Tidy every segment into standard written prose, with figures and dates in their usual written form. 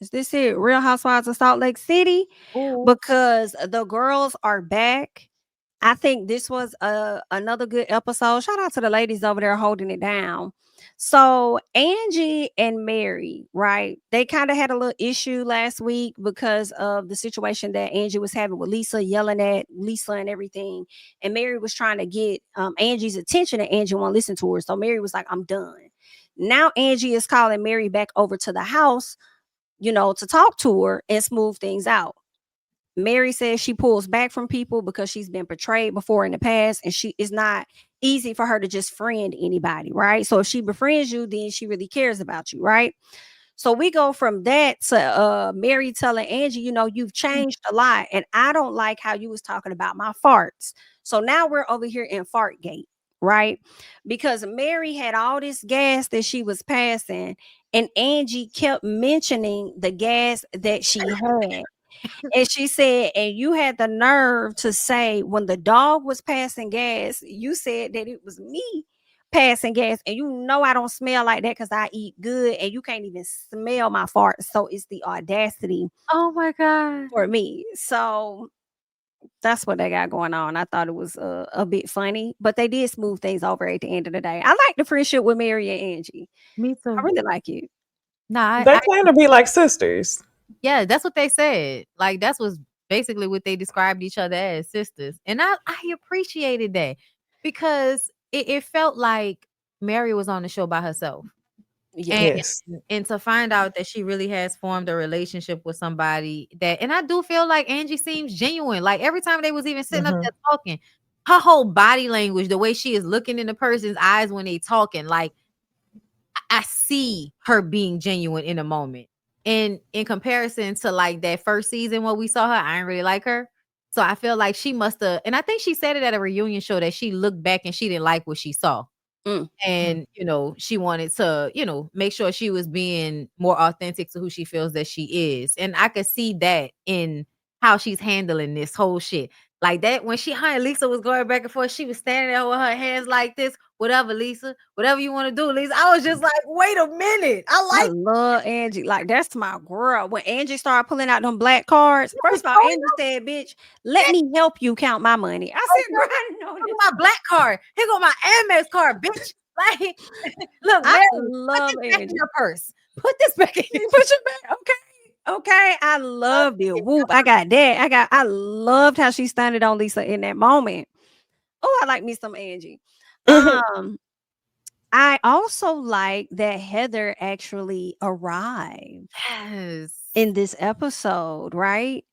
Is this it? Real Housewives of Salt Lake City? Oh, Because the girls are back. I think this was another good episode. Shout out to the ladies over there holding it down. So Angie and Mary, right? They kind of had a little issue last week because of the situation that Angie was having with Lisa, yelling at Lisa and everything. And Mary was trying to get Angie's attention, and Angie won't listen to her. So Mary was like, "I'm done." Now Angie is calling Mary back over to the house, to talk to her and smooth things out. Mary says she pulls back from people because she's been betrayed before in the past, and she is not easy for her to just friend anybody, right? So if she befriends you, then she really cares about you, right? So we go from that to Mary telling Angie, you've changed a lot, and I don't like how you was talking about my farts. So now we're over here in Fartgate, right? Because Mary had all this gas that she was passing, and Angie kept mentioning the gas that she had. And she said, and you had the nerve to say when the dog was passing gas, you said that it was me passing gas. And I don't smell like that because I eat good and you can't even smell my farts. So it's the audacity oh my God. for me. So that's what they got going on. I thought it was a bit funny, but they did smooth things over at the end of the day. I like the friendship with Mary and Angie. Me I too. really like it. Nah, They claim to be like sisters. yeah, that's what they said. Like that's was basically what they described each other as, sisters. And I appreciated that because it felt like Mary was on the show by herself. Yeah. And Yes. and to find out that she really has formed a relationship with somebody that, and I do feel like Angie seems genuine. Like every time they was even sitting up Hmm. there talking, her whole body language, the way she is looking in the person's eyes when they talking, like I see her being genuine in a moment. And in comparison to like that first season when we saw her, I didn't really like her. So I feel like she must have, and I think she said it at a reunion show that she looked back and she didn't like what she saw. Mm. And, she wanted to, make sure she was being more authentic to who she feels that she is. And I could see that in how she's handling this whole shit. Like that, when her and Lisa was going back and forth, she was standing there with her hands like this. Whatever, Lisa. Whatever you want to do, Lisa. I was just like, wait a minute. I I like love Angie. Like, that's my girl. When Angie started pulling out them black cards, this. first of all, Angie said, "Bitch, let me help you count my money." I said, "Girl, I know Look this." at my black card. Here go my Amex card, bitch. Like, look, I Mary, put love this back in Angie. your purse. Put this back in your Put your back. Okay. Okay. I loved it. Whoop. I got that. I loved how she stunned on Lisa in that moment. Oh, I like me some Angie. Um, I also like that Heather actually arrived Yes. in this episode, right?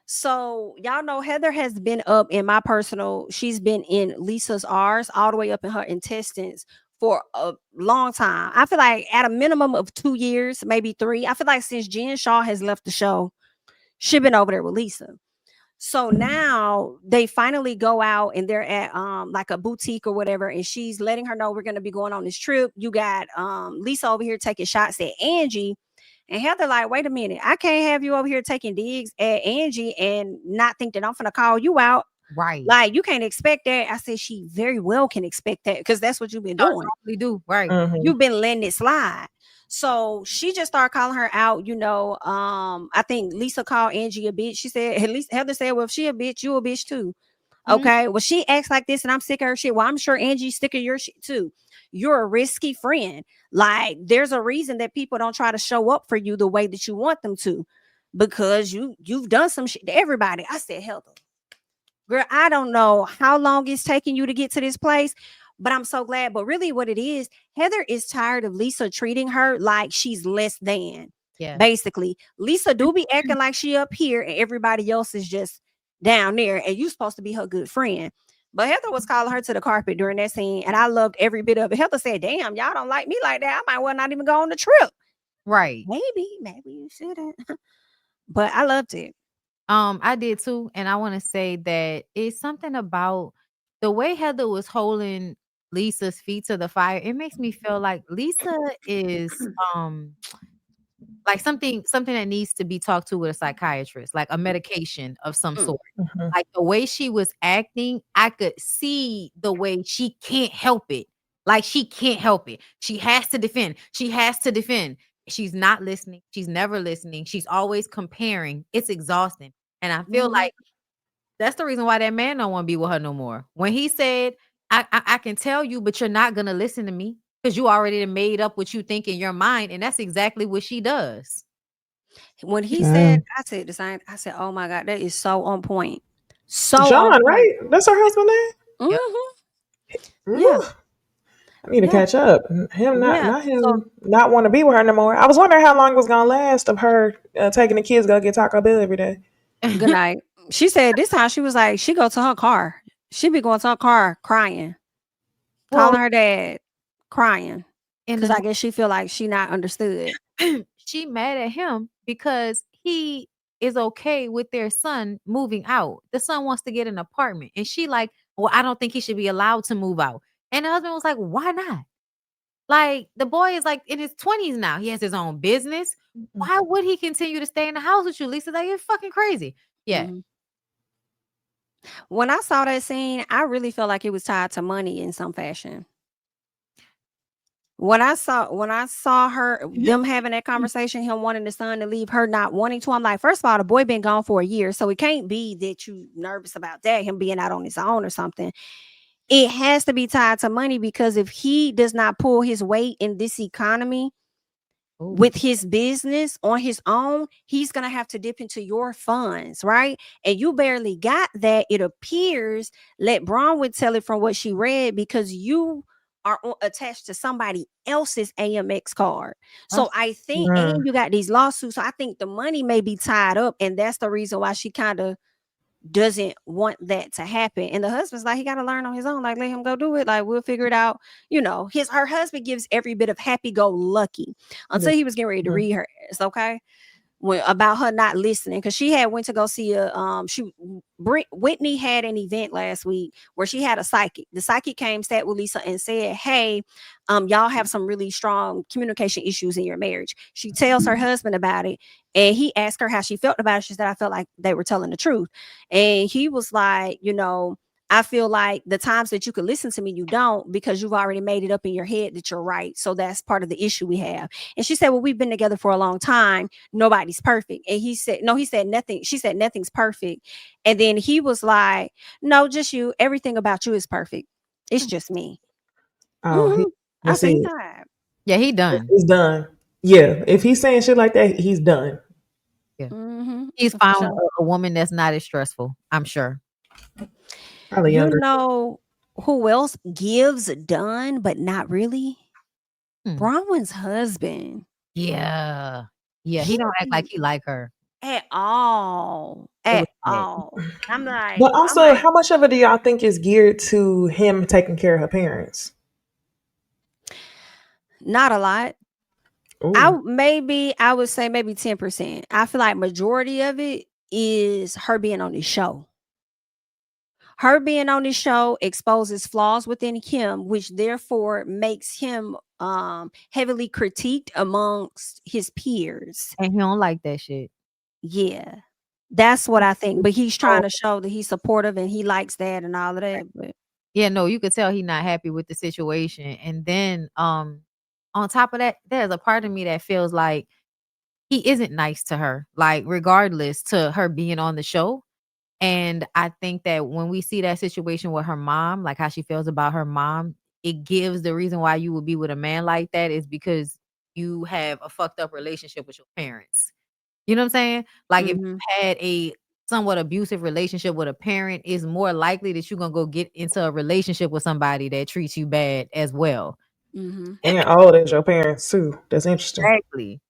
So y'all know Heather has been up in my personal, she's been in Lisa's R's all the way up in her intestines for a long time. I feel like at a minimum of 2 years, maybe three. I feel like since Jen Shaw has left the show, she been over there with Lisa. So now they finally go out and they're at like a boutique or whatever, and she's letting her know we're gonna be going on this trip. You got Lisa over here taking shots at Angie. And Heather, like, wait a minute, I can't have you over here taking digs at Angie and not think that I'm gonna call you out. Right. Like, you can't expect that. I said she very well can expect that because that's what you've been I doing. normally do. Right. Hmm. You've been letting it slide. So she just started calling her out. I think Lisa called Angie a bitch. She said, at least Heather said, well, if she a bitch, you a bitch too. Mhm. Okay. Well, she acts like this and I'm sick of her shit. Well, I'm sure Angie's sick of your shit too. You're a risky friend. Like, there's a reason that people don't try to show up for you the way that you want them to, because you've done some shit to everybody. I said, Heather, girl, I don't know how long it's taking you to get to this place, but I'm so glad. But really, what it is, Heather is tired of Lisa treating her like she's less than. Yeah. Basically, Lisa do be acting like she up here and everybody else is just down there, and you supposed to be her good friend. But Heather was calling her to the carpet during that scene, and I loved every bit of it. Heather said, "Damn, y'all don't like me like that. I might well not even go on the trip. Right. Maybe you shouldn't." But I loved it. I did too, and I want to say that it's something about the way Heather was holding Lisa's feet to the fire. It makes me feel like Lisa is like something that needs to be talked to with a psychiatrist, like a medication of some Mm. sort. Like the way she was acting, I could see the way she can't help it. Like she can't help it. She has to defend. She has to defend. She's not listening. She's never listening. She's always comparing. It's exhausting. And I feel Mhm. like that's the reason why that man don't want to be with her no more. When he said, I can tell you, but you're not gonna listen to me because you already made up what you think in your mind, and that's exactly what she does. When he said, Mm. I said the same. I said, "Oh my god, that is so on point, so on John, point." right? That's her husband Yep. Mhm. name? Yeah. Ooh, I need to Yeah. catch up. Him not Yeah. not So him not want to be with her no more. I was wondering how long it was gonna last of her taking the kids to go get Taco Bell every day. good night. She said this time she was like, she go to her car. She be going to her car crying, Well, calling her dad, crying. and Cause I guess she feel like she not understood. she mad at him because he is okay with their son moving out. The son wants to get an apartment, and she like, well, I don't think he should be allowed to move out. And the husband was like, why not? Like the boy is like in his 20s now. He has his own business. Why would he continue to stay in the house with you, Lisa? Like you're fucking crazy. Yeah. Mhm. When I saw that scene, I really felt like it was tied to money in some fashion. When I saw her them having that conversation, him wanting the son to leave, her not wanting to, I'm like, first of all, the boy been gone for a year, so it can't be that you nervous about that, him being out on his own or something. It has to be tied to money because if he does not pull his weight in this economy Ooh. with his business on his own, he's going to have to dip into your funds, right? And you barely got that, it appears. Let Bronwin tell it from what she read because you are attached to somebody else's AMX card. So That's I think, and Mm. you got these lawsuits. So I think the money may be tied up, and that's the reason why she kind of doesn't want that to happen. And the husband's like, he got to learn on his own. Like, let him go do it. Like, we'll figure it out. Her husband gives every bit of happy go lucky until he was getting ready to Mhm. read her. It's okay. About her not listening because she had went to go see Whitney had an event last week where she had a psychic. The psychic sat with Lisa and said, hey, y'all have some really strong communication issues in your marriage. She tells her husband about it, and he asked her how she felt about it. She said, I felt like they were telling the truth. And he was like, I feel like the times that you could listen to me, you don't, because you've already made it up in your head that you're right. So that's part of the issue we have. And she said, well, we've been together for a long time. Nobody's perfect. And he said, no, he said nothing. She said, nothing's perfect. And then he was like, no, just you. Everything about you is perfect. It's just me. Oh, Hmm. I that's said, he it. died. yeah, he done. He's done. Yeah, if he's saying shit like that, he's done. Yeah. Hmm. He's For found sure. a woman that's not as stressful, I'm sure. Probably You younger. know who else gives done, but not really? Hmm. Bronwyn's husband. Yeah. Yeah, he He don't act like he like her. at all. It At was sad. all. I'm like, But also, how much of it do y'all think is geared to him taking care of her parents? not a lot. Ooh. I would say maybe 10%. I feel like majority of it is her being on this show. Her being on this show exposes flaws within him, which therefore makes him heavily critiqued amongst his peers. And he don't like that shit. Yeah. That's what I think. But he's trying So to show that he's supportive and he likes that and all of that. But yeah, no, you could tell he not happy with the situation. And then on top of that, there's a part of me that feels like he isn't nice to her, like regardless to her being on the show. And I think that when we see that situation with her mom, like how she feels about her mom, it gives the reason why you would be with a man like that is because you have a fucked up relationship with your parents. You know what I'm saying? Like if mhm, you had a somewhat abusive relationship with a parent, it's more likely that you're gonna go get into a relationship with somebody that treats you bad as well. mhm, And old as your parents too. That's interesting. Exactly.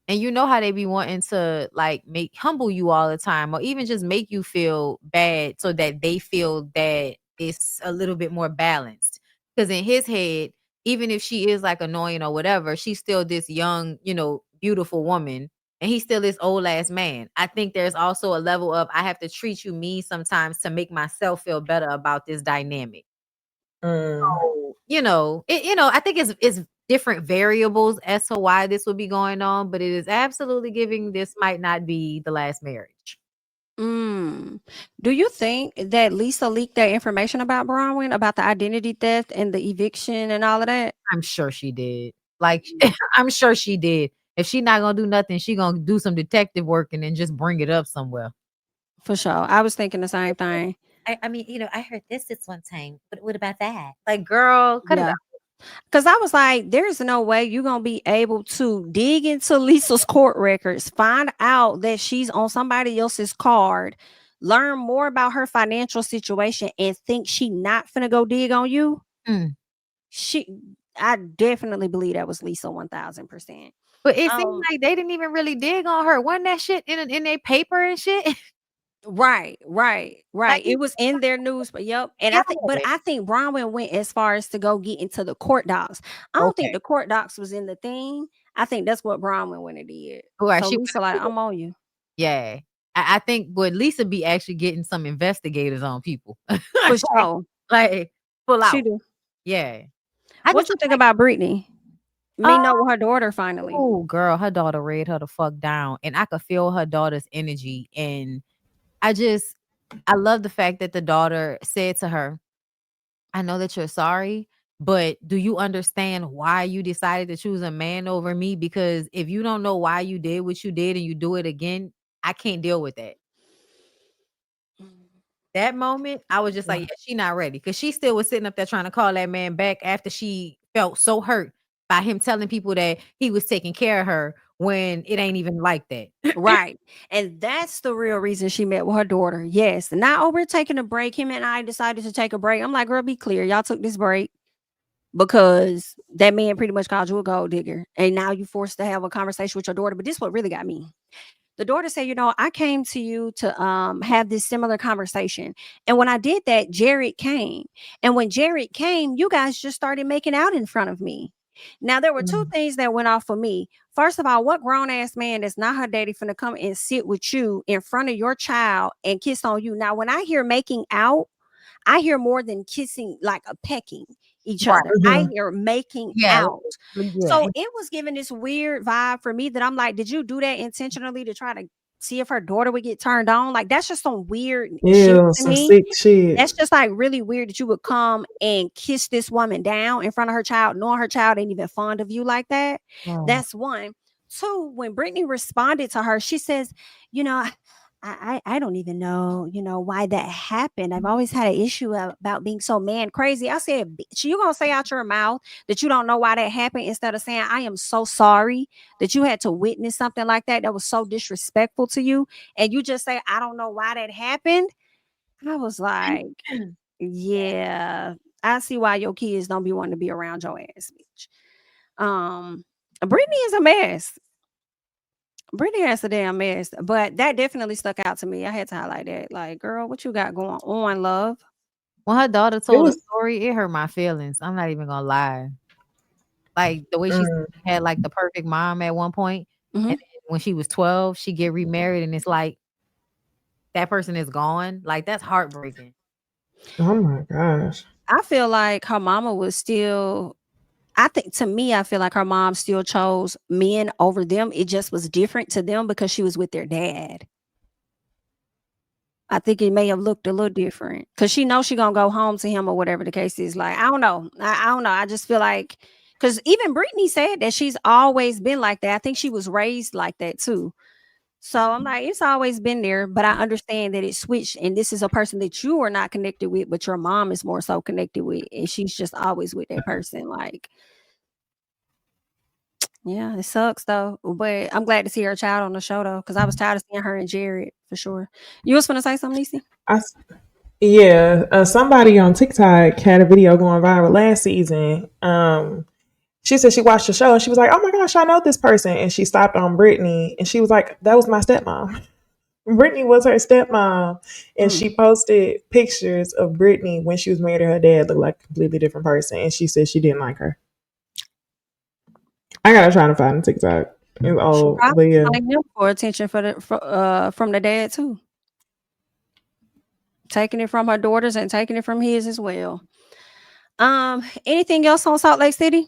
And you know how they be wanting to like make humble you all the time or even just make you feel bad so that they feel that it's a little bit more balanced. Because in his head, even if she is like annoying or whatever, she's still this young, beautiful woman. And he's still this old ass man. I think there's also a level of I have to treat you mean sometimes to make myself feel better about this dynamic. Mm. So, I think it's different variables as to why this would be going on, but it is absolutely giving this might not be the last marriage. mm. Do you think that Lisa leaked that information about Bronwyn, about the identity theft and the eviction and all of that? I'm sure she did. Like, I'm sure she did. If she not gonna do nothing, she gonna do some detective work and then just bring it up somewhere. For sure. I was thinking the same thing. I mean, I heard this one time. But what about that? Like, girl, cut it Yeah. out. Because I was like, there's no way you're going to be able to dig into Lisa's court records, find out that she's on somebody else's card, learn more about her financial situation, and think she not finna go dig on you. Mm. I definitely believe that was Lisa 1000%. But it seemed like they didn't even really dig on her. Wasn't that shit in their paper and shit? Right. Like, It was in their news, but yep. And yeah. I think Bronwin went as far as to go get into the court docs. I don't think Okay. the court docs was in the thing. I think that's what Bronwin went and did. Right, So she Lisa, like, I'm on you. Yeah. I think but Lisa be actually getting some investigators on people. For sure. Like, pull She out. do. Yeah. What you think about Britney? Me know with her daughter finally. Oh, girl, her daughter read her the fuck down. And I could feel her daughter's energy. And I love the fact that the daughter said to her, I know that you're sorry, but do you understand why you decided to choose a man over me? Because if you don't know why you did what you did and you do it again, I can't deal with that. That moment, I was just like, yeah, she not ready. Because she still was sitting up there trying to call that man back after she felt so hurt by him telling people that he was taking care of her when it ain't even like that. Right. And that's the real reason she met with her daughter. Yes. Now, we're taking a break. Him and I decided to take a break. I'm like, girl, be clear. Y'all took this break because that man pretty much called you a gold digger. And now you forced to have a conversation with your daughter. But this what really got me. The daughter said, I came to you to have this similar conversation. And when I did that, Jared came. And when Jared came, you guys just started making out in front of me. Now, there were two things that went off for me. First of all, what grown ass man that's not her daddy finna come and sit with you in front of your child and kiss on you? Now, when I hear making out, I hear more than kissing, like a pecking each Right. other. I hear making Yeah. out. So it was giving this weird vibe for me that I'm like, did you do that intentionally to try to see if her daughter would get turned on? Like, that's just some weird shit to some me. sick shit. That's just like really weird that you would come and kiss this woman down in front of her child, knowing her child ain't even fond of you like that. That's one. Two, when Britney responded to her, she says, I don't even know, why that happened. I've always had an issue about being so man crazy. I said, bitch, you gonna say out your mouth that you don't know why that happened instead of saying, I am so sorry that you had to witness something like that was so disrespectful to you. And you just say, I don't know why that happened. I was like, yeah, I see why your kids don't be wanting to be around your ass, bitch. Britney is a mess. Britney is a damn mess, but that definitely stuck out to me. I had to highlight that. Like, girl, what you got going on, love? When her daughter told the story, it hurt my feelings. I'm not even gonna lie. Like the way she had like the perfect mom at one point, and then when she was 12, she get remarried, and it's like that person is gone. Like that's heartbreaking. Oh my gosh. I feel like her mama was still. I feel like her mom still chose men over them. It just was different to them because she was with their dad. I think it may have looked a little different because she knows she gonna go home to him or whatever the case is. Like, I don't know. I don't know. I just feel like because even Britney said that she's always been like that. I think she was raised like that too. So I'm like, it's always been there, but I understand that it switched, and this is a person that you are not connected with, but your mom is more so connected with, and she's just always with that person. Like, yeah, it sucks though, but I'm glad to see her child on the show though, because I was tired of seeing her and Jared for sure. You was gonna say something, Yeah, somebody on TikTok had a video going viral last season. She said she watched the show and she was like, "Oh my gosh, I know this person," and she stopped on Britney and she was like, "That was my stepmom." Britney was her stepmom, and she posted pictures of Britney when she was married to her dad, looked like a completely different person, and she said she didn't like her. I gotta try to find a TikTok. It's old, but yeah. Like him for attention from the dad too, taking it from her daughters and taking it from his as well. Anything else on Salt Lake City?